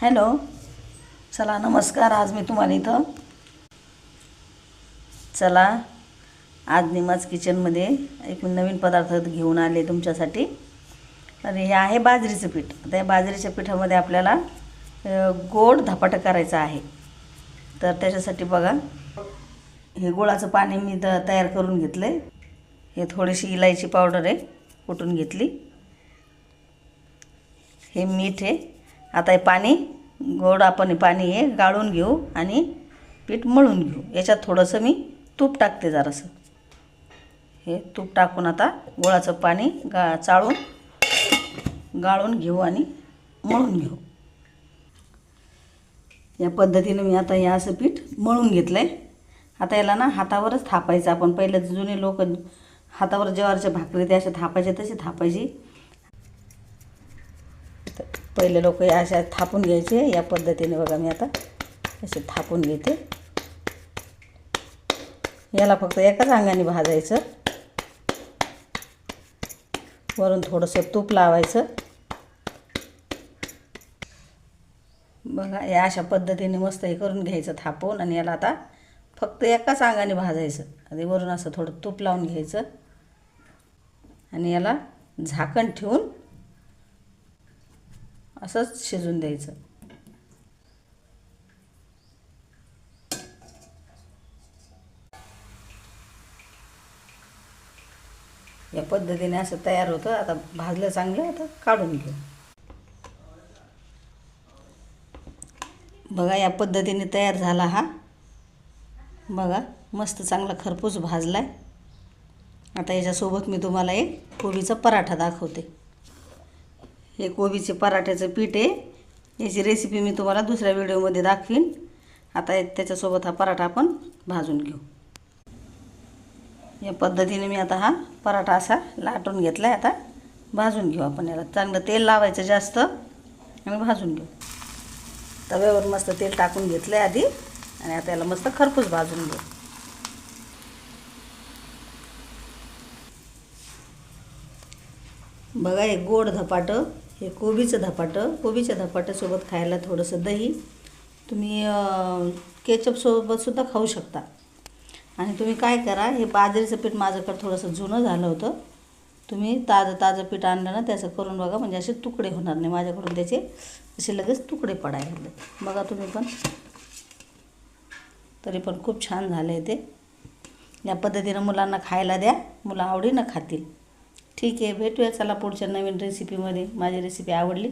Hello, चला नमस्कार. आज मी तुम्हाला इथं चला आज निमाज किचनमध्ये एक नवीन पदार्थ घेऊन आले तुमच्यासाठी. तर हे आहे बाजरीचं पीठ. आता या बाजरीच्या पिठामध्ये आपल्याला गोड धपाटा करायचा आहे. तर त्याच्यासाठी बघा, हे गुळाचं पाणी मी तयार करून घेतलं आहे. हे थोडीशी इलायची पावडर आहे, कुटून घेतली. हे मीठ आहे. आता हे पाणी गोड आपण पाणी हे गाळून घेऊ आणि पीठ मळून घेऊ. याच्यात थोडंसं मी तूप टाकते जरासं. हे तूप टाकून आता गुळाचं पाणी चाळून गाळून घेऊ आणि मळून घेऊ. या पद्धतीने मी आता हे असं पीठ मळून घेतलं आहे. आता याला ना हातावरच थापायचं. आपण पहिले जुने लोक हातावर ज्वारीच्या भाकरी ते असे थापायचे, तसे थापायची. पहिले लोक अशा थापून घ्यायचे. या पद्धतीने बघा मी आता असे थापून घेते. याला फक्त एकाच अंगाने भाजायचं. वरून थोडंसं तूप लावायचं. बघा, या अशा पद्धतीने मस्त हे करून घ्यायचं थापून. आणि याला आता फक्त एकाच अंगाने भाजायचं. आणि वरून असं थोडं तूप लावून घ्यायचं आणि याला झाकण ठेवून असंच शिजून द्यायचं. या पद्धतीने असं तयार होतं. आता भाजलं चांगलं, आता काढून घेऊ. बघा, या पद्धतीने तयार झाला हा. बघा, मस्त चांगला खरपूस भाजला आहे. आता याच्यासोबत मी तुम्हाला एक कोबीचा पराठा दाखवते. हे कोबीचे पराठ्याचं पीठ आहे. याची रेसिपी मी तुम्हाला दुसऱ्या व्हिडिओमध्ये दाखवीन. आता त्याच्यासोबत हा पराठा आपण भाजून घेऊ. या पद्धतीने मी आता हा पराठा असा लाटून घेतला आहे. आता भाजून घेऊ आपण. याला चांगलं तेल लावायचं जास्त आणि भाजून घेऊ. तव्यावर मस्त तेल टाकून घेतलं आहे आधी. आणि आता याला मस्त खरपूस भाजून घेऊ. बघा, हे गोड धपाटं, हे कोबीचं धपाटं. कोबीच्या धपाट्यासोबत खायला थोडंसं दही, तुम्ही केचपसोबतसुद्धा खाऊ शकता. आणि तुम्ही काय करा, हे बाजरीचं पीठ माझ्याकडे थोडंसं जुनं झालं होतं. तुम्ही ताजं पीठ आणलं ना, त्याचं करून बघा. म्हणजे असे तुकडे होणार नाही. माझ्याकडून त्याचे असे लगेच तुकडे पडायला लागले. बघा तुम्ही पण, तरी पण खूप छान झालं आहे ते. या पद्धतीनं मुलांना खायला द्या. मुलं आवडीनं खातील. ठीक आहे, भेटूया चला पुढच्या नवीन रेसिपीमध्ये. माझी रेसिपी आवडली